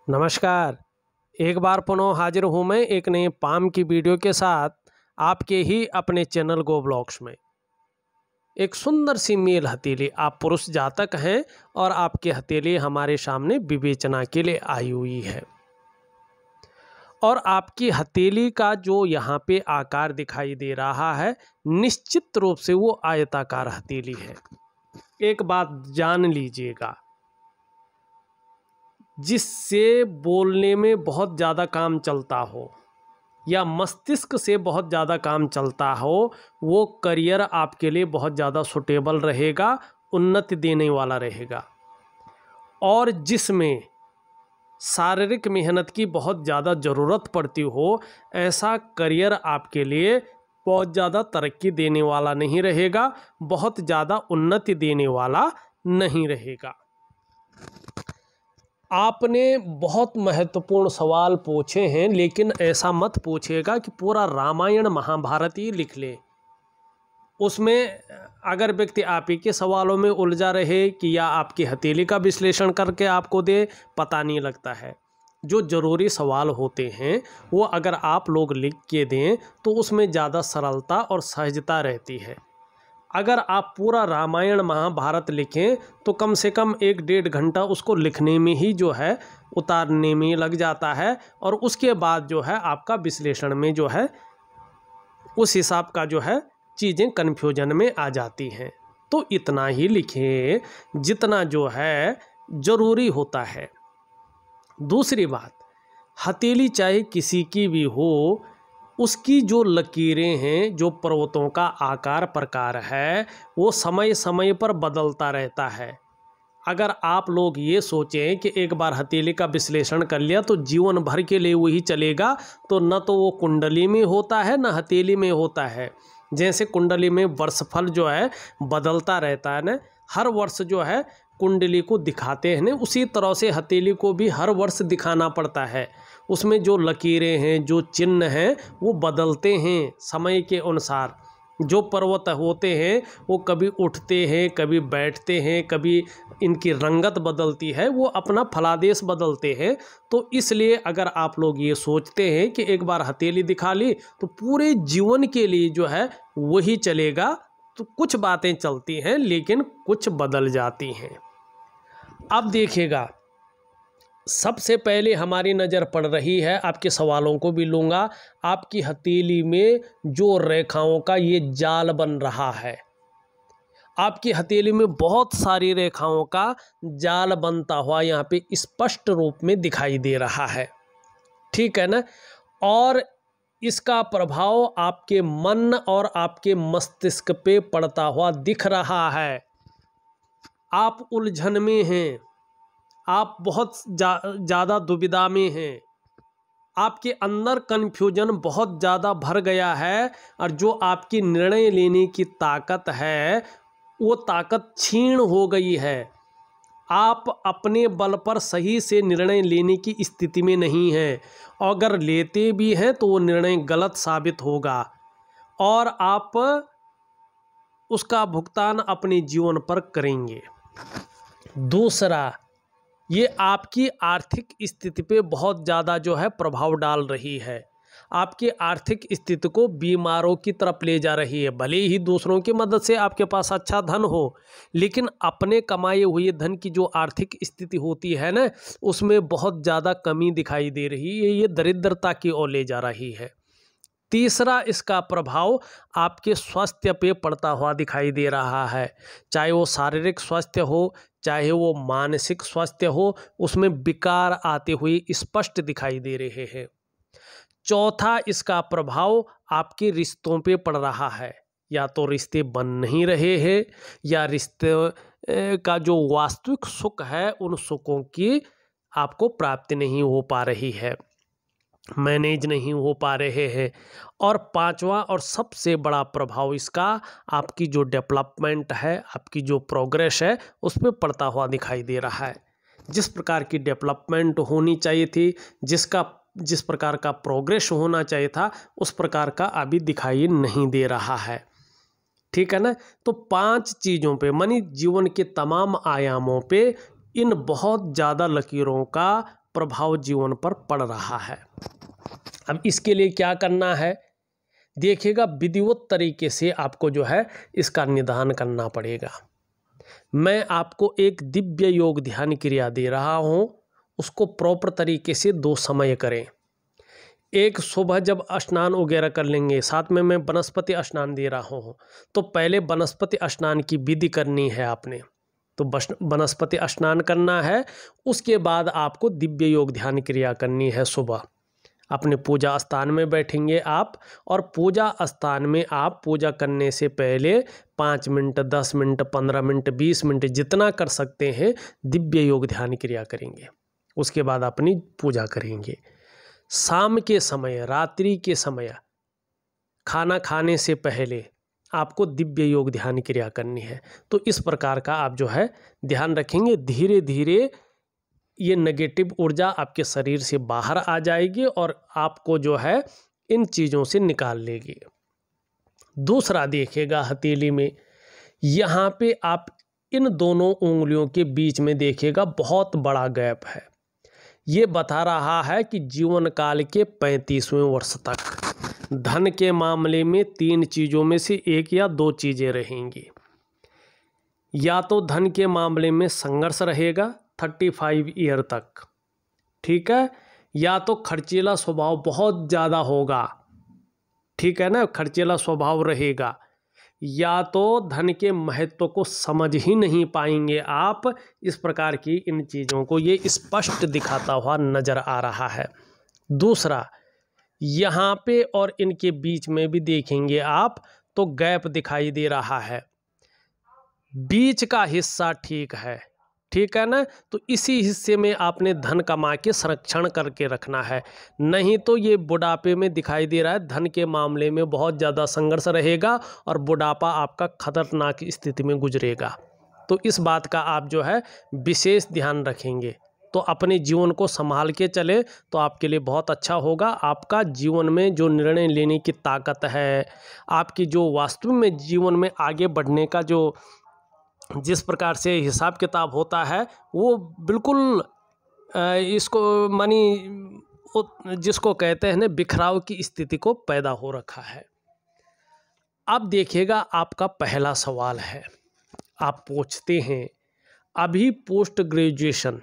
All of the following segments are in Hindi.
नमस्कार। एक बार पुनः हाजिर हूँ मैं एक नए पाम की वीडियो के साथ आपके ही अपने चैनल गो ब्लॉग्स में। एक सुंदर सी मेल हथेली, आप पुरुष जातक हैं और आपकी हथेली हमारे सामने विवेचना के लिए आई हुई है। और आपकी हथेली का जो यहाँ पे आकार दिखाई दे रहा है, निश्चित रूप से वो आयताकार हथेली है। एक बात जान लीजिएगा, जिससे बोलने में बहुत ज़्यादा काम चलता हो या मस्तिष्क से बहुत ज़्यादा काम चलता हो, वो करियर आपके लिए बहुत ज़्यादा सूटेबल रहेगा, उन्नति देने वाला रहेगा। और जिसमें शारीरिक मेहनत की बहुत ज़्यादा ज़रूरत पड़ती हो, ऐसा करियर आपके लिए बहुत ज़्यादा तरक्की देने वाला नहीं रहेगा, बहुत ज़्यादा उन्नति देने वाला नहीं रहेगा। आपने बहुत महत्वपूर्ण सवाल पूछे हैं, लेकिन ऐसा मत पूछेगा कि पूरा रामायण महाभारत ही लिख ले। उसमें अगर व्यक्ति आप ही के सवालों में उलझा रहे कि या आपकी हथेली का विश्लेषण करके आपको दे, पता नहीं लगता है। जो ज़रूरी सवाल होते हैं वो अगर आप लोग लिख के दें तो उसमें ज़्यादा सरलता और सहजता रहती है। अगर आप पूरा रामायण महाभारत लिखें तो कम से कम 1-1.5 घंटा उसको लिखने में ही जो है, उतारने में लग जाता है, और उसके बाद जो है आपका विश्लेषण में जो है उस हिसाब का जो है चीज़ें कन्फ्यूजन में आ जाती हैं। तो इतना ही लिखें जितना जो है ज़रूरी होता है। दूसरी बात, हथेली चाहे किसी की भी हो, उसकी जो लकीरें हैं, जो पर्वतों का आकार प्रकार है, वो समय समय पर बदलता रहता है। अगर आप लोग ये सोचें कि एक बार हथेली का विश्लेषण कर लिया तो जीवन भर के लिए वही चलेगा, तो न तो वो कुंडली में होता है न हथेली में होता है। जैसे कुंडली में वर्षफल जो है बदलता रहता है ना, हर वर्ष जो है कुंडली को दिखाते हैं ना, उसी तरह से हथेली को भी हर वर्ष दिखाना पड़ता है। उसमें जो लकीरें हैं, जो चिन्ह हैं, वो बदलते हैं समय के अनुसार। जो पर्वत होते हैं वो कभी उठते हैं, कभी बैठते हैं, कभी इनकी रंगत बदलती है, वो अपना फलादेश बदलते हैं। तो इसलिए अगर आप लोग ये सोचते हैं कि एक बार हथेली दिखा ली तो पूरे जीवन के लिए जो है वही चलेगा, तो कुछ बातें चलती हैं लेकिन कुछ बदल जाती हैं। अब देखिएगा, सबसे पहले हमारी नज़र पड़ रही है, आपके सवालों को भी लूँगा, आपकी हथेली में जो रेखाओं का ये जाल बन रहा है, आपकी हथेली में बहुत सारी रेखाओं का जाल बनता हुआ यहाँ पे स्पष्ट रूप में दिखाई दे रहा है। ठीक है ना। और इसका प्रभाव आपके मन और आपके मस्तिष्क पे पड़ता हुआ दिख रहा है। आप उलझन में हैं, आप बहुत ज़्यादा दुविधा में हैं, आपके अंदर कन्फ्यूजन बहुत ज़्यादा भर गया है, और जो आपकी निर्णय लेने की ताकत है वो ताकत क्षीण हो गई है। आप अपने बल पर सही से निर्णय लेने की स्थिति में नहीं हैं, अगर लेते भी हैं तो वो निर्णय गलत साबित होगा और आप उसका भुगतान अपने जीवन पर करेंगे। दूसरा, ये आपकी आर्थिक स्थिति पे बहुत ज़्यादा जो है प्रभाव डाल रही है, आपकी आर्थिक स्थिति को बीमारों की तरफ ले जा रही है। भले ही दूसरों की मदद से आपके पास अच्छा धन हो, लेकिन अपने कमाए हुए धन की जो आर्थिक स्थिति होती है ना, उसमें बहुत ज़्यादा कमी दिखाई दे रही है, ये दरिद्रता की ओर ले जा रही है। तीसरा, इसका प्रभाव आपके स्वास्थ्य पे पड़ता हुआ दिखाई दे रहा है, चाहे वो शारीरिक स्वास्थ्य हो, चाहे वो मानसिक स्वास्थ्य हो, उसमें विकार आते हुए स्पष्ट दिखाई दे रहे हैं। चौथा, इसका प्रभाव आपके रिश्तों पे पड़ रहा है, या तो रिश्ते बन नहीं रहे हैं, या रिश्ते का जो वास्तविक सुख है उन सुखों की आपको प्राप्ति नहीं हो पा रही है, मैनेज नहीं हो पा रहे हैं। और पांचवा और सबसे बड़ा प्रभाव इसका आपकी जो डेवलपमेंट है, आपकी जो प्रोग्रेस है, उस पर पड़ता हुआ दिखाई दे रहा है। जिस प्रकार की डेवलपमेंट होनी चाहिए थी, जिस प्रकार का प्रोग्रेस होना चाहिए था, उस प्रकार का अभी दिखाई नहीं दे रहा है। ठीक है ना। तो 5 चीज़ों पे, मानी जीवन के तमाम आयामों पे इन बहुत ज़्यादा लकीरों का प्रभाव जीवन पर पड़ रहा है। अब इसके लिए क्या करना है, देखिएगा विधिवत तरीके से आपको जो है इसका निदान करना पड़ेगा। मैं आपको एक दिव्य योग ध्यान क्रिया दे रहा हूँ, उसको प्रॉपर तरीके से 2 समय करें। एक सुबह जब स्नान वगैरह कर लेंगे, साथ में मैं वनस्पति स्नान दे रहा हूँ, तो पहले वनस्पति स्नान की विधि करनी है आपने, तो वनस्पति स्नान करना है। उसके बाद आपको दिव्य योग ध्यान क्रिया करनी है। सुबह अपने पूजा स्थान में बैठेंगे आप, और पूजा स्थान में आप पूजा करने से पहले 5 मिनट, 10 मिनट, 15 मिनट, 20 मिनट जितना कर सकते हैं दिव्य योग ध्यान क्रिया करेंगे। उसके बाद अपनी पूजा करेंगे। शाम के समय, रात्रि के समय, खाना खाने से पहले आपको दिव्य योग ध्यान क्रिया करनी है। तो इस प्रकार का आप जो है ध्यान रखेंगे, धीरे धीरे ये नेगेटिव ऊर्जा आपके शरीर से बाहर आ जाएगी और आपको जो है इन चीज़ों से निकाल लेगी। दूसरा देखिएगा, हथेली में यहाँ पे आप इन दोनों उंगलियों के बीच में देखिएगा बहुत बड़ा गैप है। ये बता रहा है कि जीवन काल के 35वें वर्ष तक धन के मामले में 3 चीज़ों में से 1 या 2 चीज़ें रहेंगी। या तो धन के मामले में संघर्ष रहेगा 35 ईयर तक, ठीक है, या तो खर्चीला स्वभाव बहुत ज़्यादा होगा, ठीक है ना, खर्चीला स्वभाव रहेगा, या तो धन के महत्व को समझ ही नहीं पाएंगे आप। इस प्रकार की इन चीज़ों को ये स्पष्ट दिखाता हुआ नज़र आ रहा है। दूसरा, यहाँ पे और इनके बीच में भी देखेंगे आप तो गैप दिखाई दे रहा है। बीच का हिस्सा ठीक है ना, तो इसी हिस्से में आपने धन कमा के संरक्षण करके रखना है, नहीं तो ये बुढ़ापे में दिखाई दे रहा है धन के मामले में बहुत ज़्यादा संघर्ष रहेगा और बुढ़ापा आपका खतरनाक स्थिति में गुजरेगा। तो इस बात का आप जो है विशेष ध्यान रखेंगे, तो अपने जीवन को संभाल के चले तो आपके लिए बहुत अच्छा होगा। आपका जीवन में जो निर्णय लेने की ताकत है, आपकी जो वास्तव में जीवन में आगे बढ़ने का जो जिस प्रकार से हिसाब किताब होता है, वो बिल्कुल इसको मानी जिसको कहते हैं ना बिखराव की स्थिति को पैदा हो रखा है। अब देखिएगा, आपका पहला सवाल है, आप पूछते हैं अभी पोस्ट ग्रेजुएशन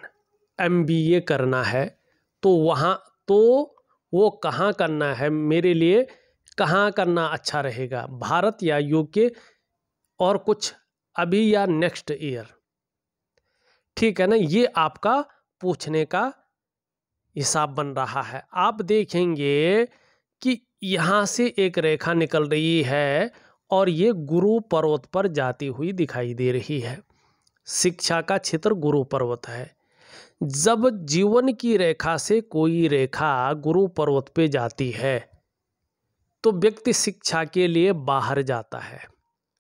MBA करना है, तो वो कहाँ करना है, मेरे लिए कहाँ करना अच्छा रहेगा, भारत या UK, और कुछ अभी या नेक्स्ट ईयर, ठीक है ना। ये आपका पूछने का हिसाब बन रहा है। आप देखेंगे कि यहाँ से एक रेखा निकल रही है और ये गुरु पर्वत पर जाती हुई दिखाई दे रही है। शिक्षा का क्षेत्र गुरु पर्वत है। जब जीवन की रेखा से कोई रेखा गुरु पर्वत पे जाती है तो व्यक्ति शिक्षा के लिए बाहर जाता है,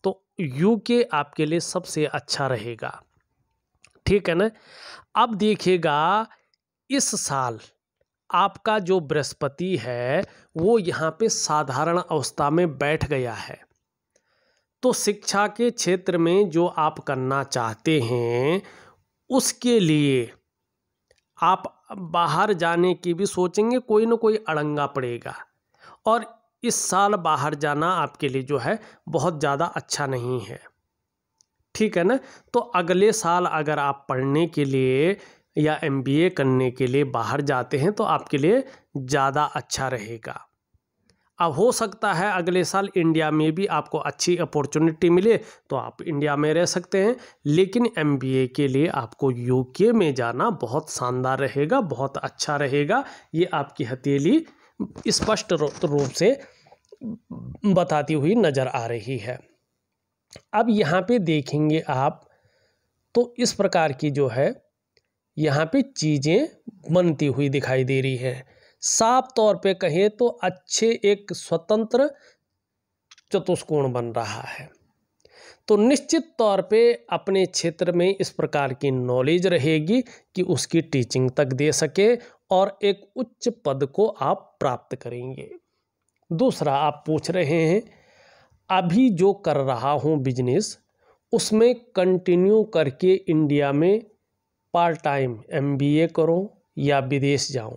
तो UK आपके लिए सबसे अच्छा रहेगा, ठीक है ना। अब देखिएगा, इस साल आपका जो बृहस्पति है वो यहाँ पे साधारण अवस्था में बैठ गया है, तो शिक्षा के क्षेत्र में जो आप करना चाहते हैं उसके लिए आप बाहर जाने की भी सोचेंगे, कोई ना कोई अड़ंगा पड़ेगा, और इस साल बाहर जाना आपके लिए जो है बहुत ज़्यादा अच्छा नहीं है, ठीक है ना। तो अगले साल अगर आप पढ़ने के लिए या MBA करने के लिए बाहर जाते हैं तो आपके लिए ज़्यादा अच्छा रहेगा। अब हो सकता है अगले साल इंडिया में भी आपको अच्छी अपॉर्चुनिटी मिले तो आप इंडिया में रह सकते हैं, लेकिन MBA के लिए आपको UK में जाना बहुत शानदार रहेगा, बहुत अच्छा रहेगा। ये आपकी हथेली स्पष्ट रूप से बताती हुई नज़र आ रही है। अब यहाँ पे देखेंगे आप तो इस प्रकार की जो है यहाँ पे चीज़ें बनती हुई दिखाई दे रही है। साफ तौर पे कहें तो अच्छे एक स्वतंत्र चतुष्कोण बन रहा है, तो निश्चित तौर पे अपने क्षेत्र में इस प्रकार की नॉलेज रहेगी कि उसकी टीचिंग तक दे सके और एक उच्च पद को आप प्राप्त करेंगे। दूसरा, आप पूछ रहे हैं अभी जो कर रहा हूँ बिजनेस उसमें कंटिन्यू करके इंडिया में पार्ट टाइम MBA करूँ या विदेश जाऊं,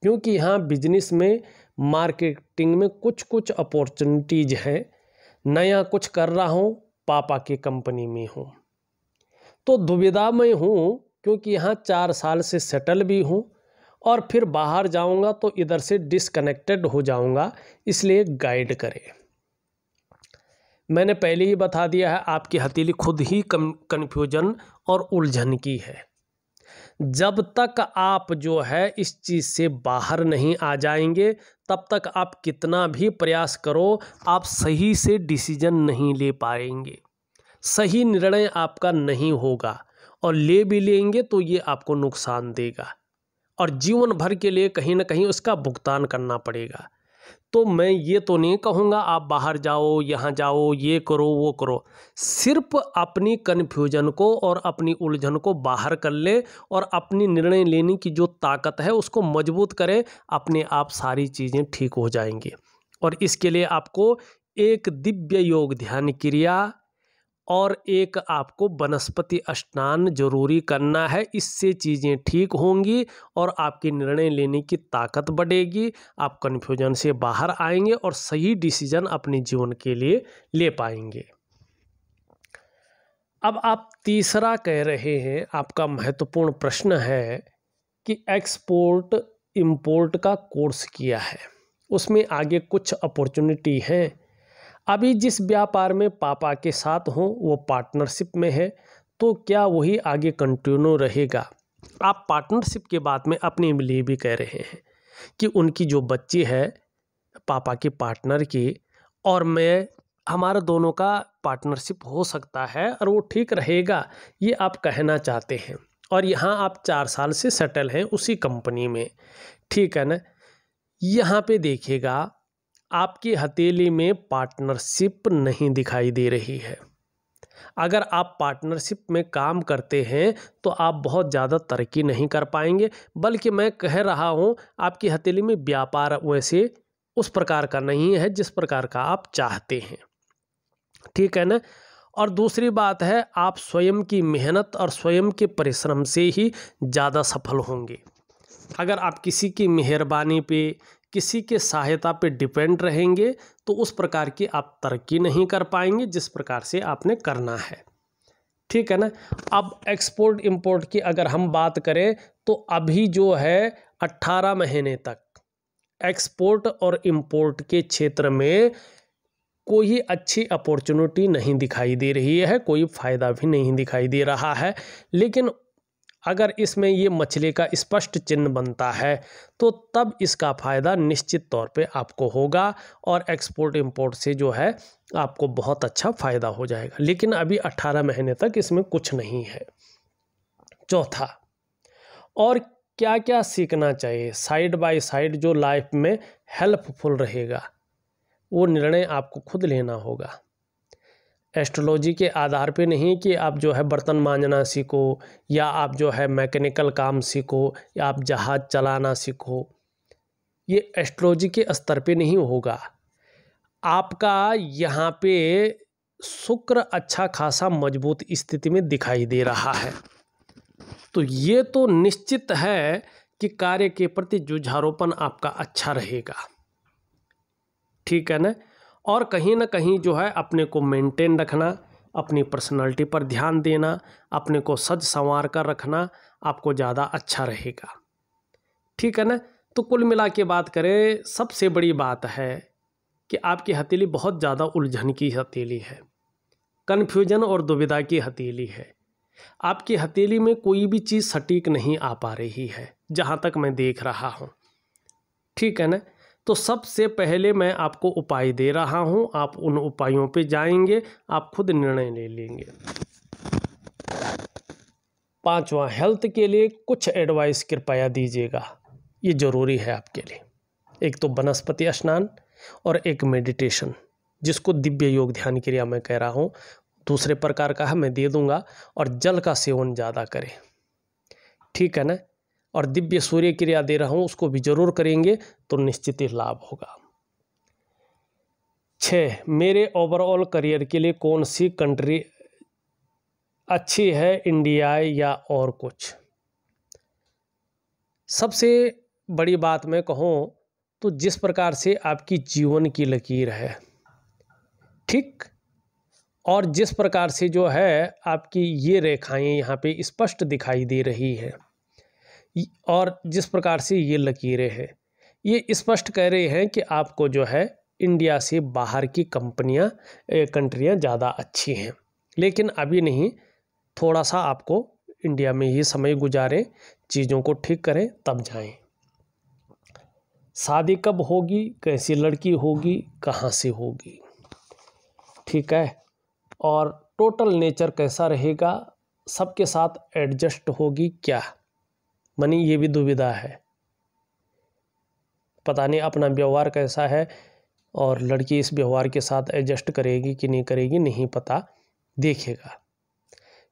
क्योंकि यहाँ बिजनेस में मार्केटिंग में कुछ कुछ अपॉर्चुनिटीज हैं। नया कुछ कर रहा हूँ, पापा की कंपनी में हूँ, तो दुविधा में हूँ, क्योंकि यहाँ 4 साल से सेटल भी हूँ और फिर बाहर जाऊँगा तो इधर से डिसकनेक्टेड हो जाऊँगा, इसलिए गाइड करें। मैंने पहले ही बता दिया है, आपकी हथेली खुद ही कन्फ्यूजन और उलझन की है। जब तक आप जो है इस चीज़ से बाहर नहीं आ जाएंगे, तब तक आप कितना भी प्रयास करो, आप सही से डिसीजन नहीं ले पाएंगे, सही निर्णय आपका नहीं होगा, और ले भी लेंगे तो ये आपको नुकसान देगा और जीवन भर के लिए कहीं ना कहीं उसका भुगतान करना पड़ेगा। तो मैं ये तो नहीं कहूँगा आप बाहर जाओ, यहाँ जाओ, ये करो वो करो। सिर्फ अपनी कन्फ्यूजन को और अपनी उलझन को बाहर कर ले और अपनी निर्णय लेने की जो ताकत है उसको मजबूत करें, अपने आप सारी चीज़ें ठीक हो जाएंगी। और इसके लिए आपको एक दिव्य योग ध्यान क्रिया और एक आपको वनस्पति स्नान जरूरी करना है। इससे चीज़ें ठीक होंगी और आपकी निर्णय लेने की ताकत बढ़ेगी, आप कन्फ्यूजन से बाहर आएंगे और सही डिसीजन अपने जीवन के लिए ले पाएंगे। अब आप तीसरा कह रहे हैं, आपका महत्वपूर्ण प्रश्न है कि एक्सपोर्ट इंपोर्ट का कोर्स किया है, उसमें आगे कुछ अपॉर्चुनिटी हैं। अभी जिस व्यापार में पापा के साथ हों वो पार्टनरशिप में है, तो क्या वही आगे कंटिन्यू रहेगा? आप पार्टनरशिप के बाद में अपने लिए भी कह रहे हैं कि उनकी जो बच्ची है पापा की पार्टनर की और मैं, हमारा दोनों का पार्टनरशिप हो सकता है और वो ठीक रहेगा, ये आप कहना चाहते हैं। और यहाँ आप 4 साल से सेटल हैं उसी कंपनी में, ठीक है ना। यहाँ पे देखिएगा, आपकी हथेली में पार्टनरशिप नहीं दिखाई दे रही है। अगर आप पार्टनरशिप में काम करते हैं तो आप बहुत ज़्यादा तरक्की नहीं कर पाएंगे, बल्कि मैं कह रहा हूँ आपकी हथेली में व्यापार वैसे उस प्रकार का नहीं है जिस प्रकार का आप चाहते हैं, ठीक है ना। और दूसरी बात है, आप स्वयं की मेहनत और स्वयं के परिश्रम से ही ज़्यादा सफल होंगे। अगर आप किसी की मेहरबानी पे, किसी के सहायता पे डिपेंड रहेंगे तो उस प्रकार की आप तरक्की नहीं कर पाएंगे जिस प्रकार से आपने करना है, ठीक है ना। अब एक्सपोर्ट इंपोर्ट की अगर हम बात करें तो अभी जो है 18 महीने तक एक्सपोर्ट और इंपोर्ट के क्षेत्र में कोई अच्छी अपॉर्चुनिटी नहीं दिखाई दे रही है, कोई फ़ायदा भी नहीं दिखाई दे रहा है। लेकिन अगर इसमें ये मछली का स्पष्ट चिन्ह बनता है तो तब इसका फ़ायदा निश्चित तौर पे आपको होगा और एक्सपोर्ट इंपोर्ट से जो है आपको बहुत अच्छा फ़ायदा हो जाएगा। लेकिन अभी 18 महीने तक इसमें कुछ नहीं है। चौथा, और क्या क्या सीखना चाहिए साइड बाय साइड जो लाइफ में हेल्पफुल रहेगा, वो निर्णय आपको खुद लेना होगा। एस्ट्रोलॉजी के आधार पे नहीं कि आप जो है बर्तन मांजना सीखो या आप जो है मैकेनिकल काम सीखो या आप जहाज़ चलाना सीखो, ये एस्ट्रोलॉजी के स्तर पे नहीं होगा। आपका यहाँ पे शुक्र अच्छा खासा मजबूत स्थिति में दिखाई दे रहा है, तो ये तो निश्चित है कि कार्य के प्रति जुझारूपन आपका अच्छा रहेगा, ठीक है ना। और कहीं ना कहीं जो है अपने को मेंटेन रखना, अपनी पर्सनालिटी पर ध्यान देना, अपने को सज संवार कर रखना आपको ज़्यादा अच्छा रहेगा, ठीक है ना। तो कुल मिला के बात करें, सबसे बड़ी बात है कि आपकी हथेली बहुत ज़्यादा उलझन की हथेली है, कन्फ्यूजन और दुविधा की हथेली है। आपकी हथेली में कोई भी चीज़ सटीक नहीं आ पा रही है जहाँ तक मैं देख रहा हूँ, ठीक है ना। तो सबसे पहले मैं आपको उपाय दे रहा हूँ, आप उन उपायों पे जाएंगे, आप खुद निर्णय ले लेंगे। 5वां, हेल्थ के लिए कुछ एडवाइस कृपया दीजिएगा, ये ज़रूरी है आपके लिए। एक तो वनस्पति स्नान और एक मेडिटेशन, जिसको दिव्य योग ध्यान क्रिया मैं कह रहा हूँ, दूसरे प्रकार का है मैं दे दूँगा। और जल का सेवन ज़्यादा करें, ठीक है ना। और दिव्य सूर्य क्रिया दे रहा हूँ, उसको भी जरूर करेंगे तो निश्चित ही लाभ होगा। 6, मेरे ओवरऑल करियर के लिए कौन सी कंट्री अच्छी है, इंडिया या और कुछ? सबसे बड़ी बात मैं कहूँ तो जिस प्रकार से आपकी जीवन की लकीर है, ठीक, और जिस प्रकार से जो है आपकी ये रेखाएं यहाँ पे स्पष्ट दिखाई दे रही हैं और जिस प्रकार से ये लकीरें हैं, ये स्पष्ट कह रहे हैं कि आपको जो है इंडिया से बाहर की कंट्रियाँ ज़्यादा अच्छी हैं। लेकिन अभी नहीं, थोड़ा सा आपको इंडिया में ही समय गुजारें, चीज़ों को ठीक करें, तब जाएं। शादी कब होगी, कैसी लड़की होगी, कहाँ से होगी, ठीक है, और टोटल नेचर कैसा रहेगा, सबके साथ एडजस्ट होगी क्या, मानी ये भी दुविधा है। पता नहीं अपना व्यवहार कैसा है और लड़की इस व्यवहार के साथ एडजस्ट करेगी कि नहीं करेगी, नहीं पता, देखेगा।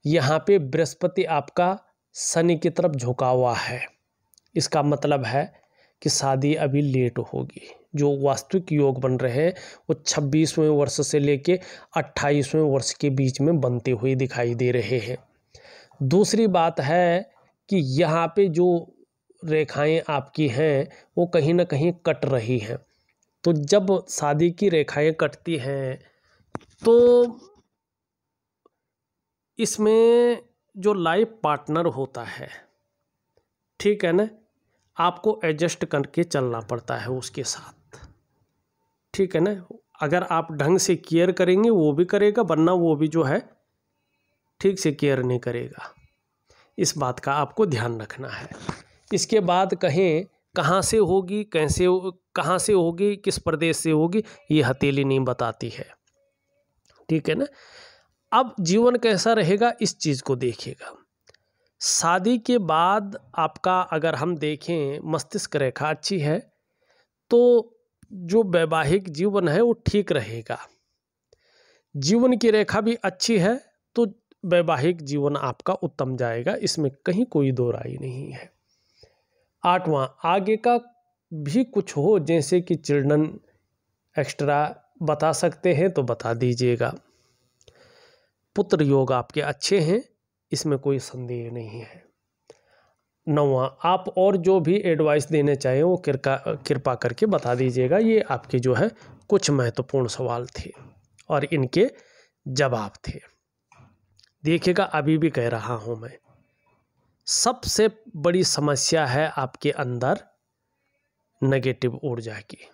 यहाँ पे बृहस्पति आपका शनि की तरफ झुका हुआ है, इसका मतलब है कि शादी अभी लेट होगी। जो वास्तविक योग बन रहे हैं वो 26वें वर्ष से लेके 28वें वर्ष के बीच में बनते हुए दिखाई दे रहे हैं। दूसरी बात है कि यहाँ पे जो रेखाएं आपकी हैं वो कहीं ना कहीं कट रही हैं। तो जब शादी की रेखाएं कटती हैं तो इसमें जो लाइफ पार्टनर होता है, ठीक है ना, आपको एडजस्ट करके चलना पड़ता है उसके साथ, ठीक है ना। अगर आप ढंग से केयर करेंगे वो भी करेगा, वरना वो भी जो है ठीक से केयर नहीं करेगा। इस बात का आपको ध्यान रखना है। इसके बाद कहें कहाँ से होगी, कैसे, कहाँ से होगी, किस प्रदेश से होगी, ये हथेली नहीं बताती है, ठीक है ना। अब जीवन कैसा रहेगा इस चीज़ को देखिएगा। शादी के बाद आपका अगर हम देखें मस्तिष्क रेखा अच्छी है तो जो वैवाहिक जीवन है वो ठीक रहेगा। जीवन की रेखा भी अच्छी है तो वैवाहिक जीवन आपका उत्तम जाएगा, इसमें कहीं कोई दो राय नहीं है। 8वां, आगे का भी कुछ हो जैसे कि चिल्ड्रन एक्स्ट्रा बता सकते हैं तो बता दीजिएगा। पुत्र योग आपके अच्छे हैं, इसमें कोई संदेह नहीं है। 9वां, आप और जो भी एडवाइस देने चाहें वो कृपा करके बता दीजिएगा। ये आपके जो है कुछ महत्वपूर्ण सवाल थे और इनके जवाब थे। देखिएगा अभी भी कह रहा हूँ मैं, सबसे बड़ी समस्या है आपके अंदर नेगेटिव ऊर्जा की,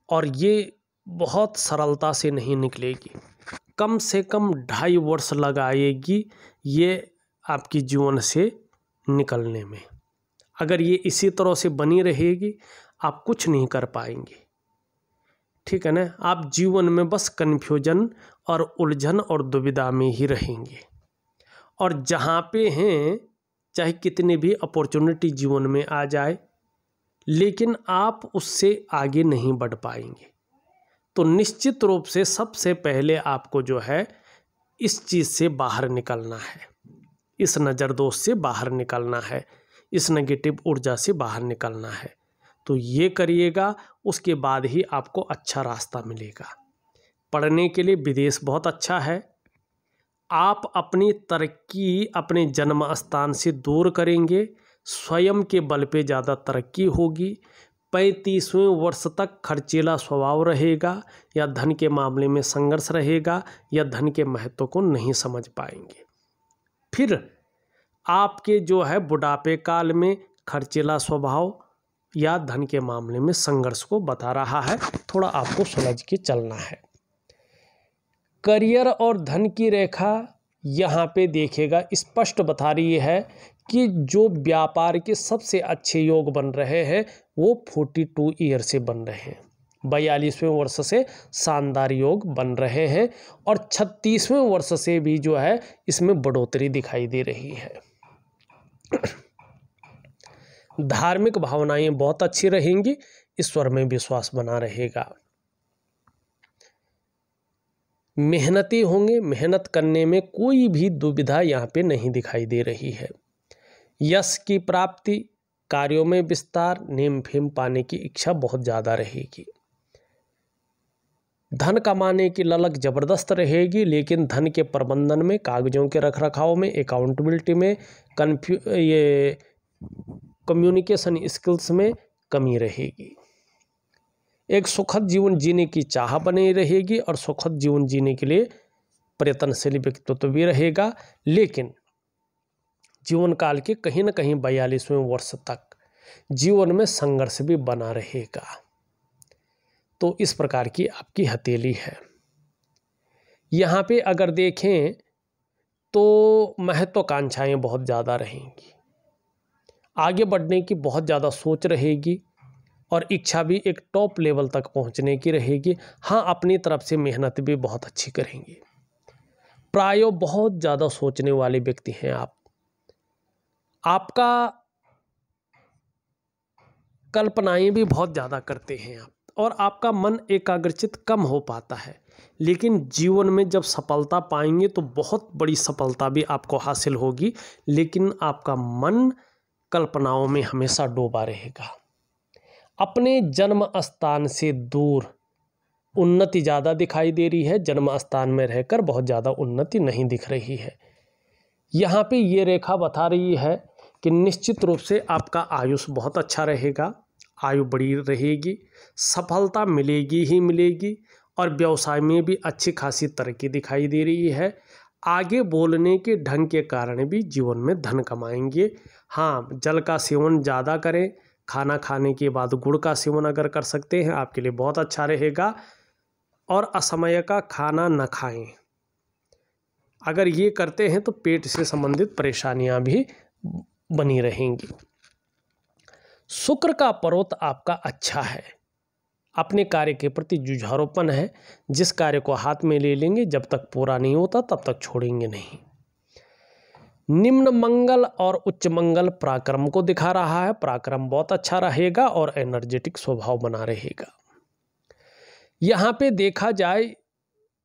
और ये बहुत सरलता से नहीं निकलेगी। कम से कम 2.5 वर्ष लगाएगी ये आपकी जीवन से निकलने में। अगर ये इसी तरह से बनी रहेगी आप कुछ नहीं कर पाएंगे, ठीक है ना। आप जीवन में बस कन्फ्यूजन और उलझन और दुविधा में ही रहेंगे, और जहाँ पे हैं चाहे कितनी भी अपॉर्चुनिटी जीवन में आ जाए लेकिन आप उससे आगे नहीं बढ़ पाएंगे। तो निश्चित रूप से सबसे पहले आपको जो है इस चीज़ से बाहर निकलना है, इस नज़रदोष से बाहर निकलना है, इस नेगेटिव ऊर्जा से बाहर निकलना है। तो ये करिएगा, उसके बाद ही आपको अच्छा रास्ता मिलेगा। पढ़ने के लिए विदेश बहुत अच्छा है। आप अपनी तरक्की अपने जन्म स्थान से दूर करेंगे, स्वयं के बल पे ज़्यादा तरक्की होगी। 35वें वर्ष तक खर्चीला स्वभाव रहेगा, या धन के मामले में संघर्ष रहेगा, या धन के महत्व को नहीं समझ पाएंगे। फिर आपके जो है बुढ़ापे काल में खर्चीला स्वभाव या धन के मामले में संघर्ष को बता रहा है, थोड़ा आपको सुलझ के चलना है। करियर और धन की रेखा यहाँ पे देखेगा स्पष्ट बता रही है कि जो व्यापार के सबसे अच्छे योग बन रहे हैं वो 42 ईयर से बन रहे हैं, 42वें वर्ष से शानदार योग बन रहे हैं, और 36वें वर्ष से भी जो है इसमें बढ़ोतरी दिखाई दे रही है। धार्मिक भावनाएं बहुत अच्छी रहेंगी, ईश्वर में विश्वास बना रहेगा। मेहनती होंगे, मेहनत करने में कोई भी दुविधा यहाँ पे नहीं दिखाई दे रही है। यश की प्राप्ति, कार्यों में विस्तार, नेम फेम पाने की इच्छा बहुत ज़्यादा रहेगी। धन कमाने की ललक जबरदस्त रहेगी, लेकिन धन के प्रबंधन में, कागजों के रखरखाव में, अकाउंटेबिलिटी में ये कम्युनिकेशन स्किल्स में कमी रहेगी। एक सुखद जीवन जीने की चाह बनी रहेगी और सुखद जीवन जीने के लिए प्रयत्नशील व्यक्तित्व भी रहेगा, लेकिन जीवन काल के कहीं न कहीं 42वें वर्ष तक जीवन में संघर्ष भी बना रहेगा। तो इस प्रकार की आपकी हथेली है। यहाँ पे अगर देखें तो महत्वाकांक्षाएं बहुत ज़्यादा रहेंगी, आगे बढ़ने की बहुत ज़्यादा सोच रहेगी और इच्छा भी एक टॉप लेवल तक पहुँचने की रहेगी। हाँ, अपनी तरफ से मेहनत भी बहुत अच्छी करेंगे। प्राय बहुत ज़्यादा सोचने वाले व्यक्ति हैं आप। आपका कल्पनाएं भी बहुत ज़्यादा करते हैं आप, और आपका मन एकाग्रचित कम हो पाता है। लेकिन जीवन में जब सफलता पाएंगे तो बहुत बड़ी सफलता भी आपको हासिल होगी, लेकिन आपका मन कल्पनाओं में हमेशा डूबा रहेगा। अपने जन्म स्थान से दूर उन्नति ज़्यादा दिखाई दे रही है, जन्म स्थान में रहकर बहुत ज़्यादा उन्नति नहीं दिख रही है। यहाँ पे ये रेखा बता रही है कि निश्चित रूप से आपका आयुष बहुत अच्छा रहेगा, आयु बड़ी रहेगी, सफलता मिलेगी ही मिलेगी, और व्यवसाय में भी अच्छी खासी तरक्की दिखाई दे रही है। आगे बोलने के ढंग के कारण भी जीवन में धन कमाएंगे। हाँ, जल का सेवन ज़्यादा करें, खाना खाने के बाद गुड़ का सेवन अगर कर सकते हैं आपके लिए बहुत अच्छा रहेगा, और असमय का खाना न खाएं। अगर ये करते हैं तो पेट से संबंधित परेशानियां भी बनी रहेंगी। शुक्र का पर्वत आपका अच्छा है, अपने कार्य के प्रति जुझारूपन है। जिस कार्य को हाथ में ले लेंगे, जब तक पूरा नहीं होता तब तक छोड़ेंगे नहीं। निम्न मंगल और उच्च मंगल पराक्रम को दिखा रहा है। पराक्रम बहुत अच्छा रहेगा और एनर्जेटिक स्वभाव बना रहेगा। यहाँ पे देखा जाए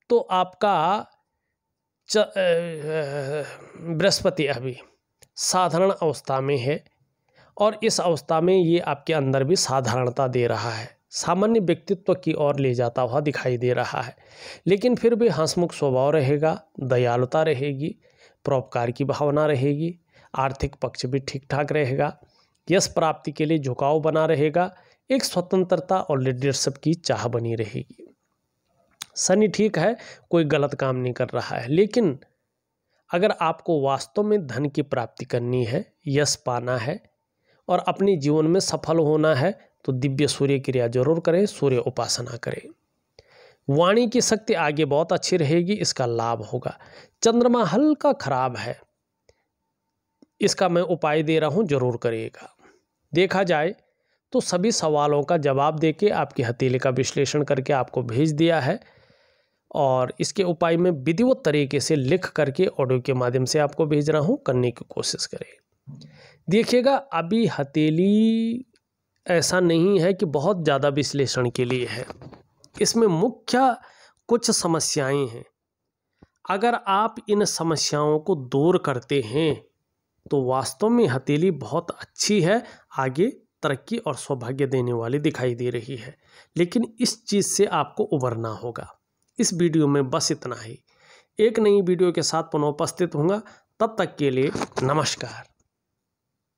तो आपका बृहस्पति अभी साधारण अवस्था में है, और इस अवस्था में ये आपके अंदर भी साधारणता दे रहा है, सामान्य व्यक्तित्व की ओर ले जाता हुआ दिखाई दे रहा है। लेकिन फिर भी हंसमुख स्वभाव रहेगा, दयालुता रहेगी, परोपकार की भावना रहेगी, आर्थिक पक्ष भी ठीक ठाक रहेगा, यश प्राप्ति के लिए झुकाव बना रहेगा, एक स्वतंत्रता और लीडरशिप की चाह बनी रहेगी। शनि ठीक है, कोई गलत काम नहीं कर रहा है, लेकिन अगर आपको वास्तव में धन की प्राप्ति करनी है, यश पाना है और अपने जीवन में सफल होना है तो दिव्य सूर्य क्रिया जरूर करें, सूर्य उपासना करें। वाणी की शक्ति आगे बहुत अच्छी रहेगी, इसका लाभ होगा। चंद्रमा हल्का खराब है, इसका मैं उपाय दे रहा हूं, जरूर करिएगा। देखा जाए तो सभी सवालों का जवाब देके आपकी हथेली का विश्लेषण करके आपको भेज दिया है, और इसके उपाय में विधिवत तरीके से लिख करके ऑडियो के माध्यम से आपको भेज रहा हूं, करने की कोशिश करें। देखिएगा, अभी हथेली ऐसा नहीं है कि बहुत ज़्यादा विश्लेषण के लिए है, इसमें मुख्य कुछ समस्याएं हैं। अगर आप इन समस्याओं को दूर करते हैं तो वास्तव में हथेली बहुत अच्छी है, आगे तरक्की और सौभाग्य देने वाली दिखाई दे रही है। लेकिन इस चीज़ से आपको उबरना होगा। इस वीडियो में बस इतना ही। एक नई वीडियो के साथ पुनः उपस्थित होऊंगा, तब तक के लिए नमस्कार।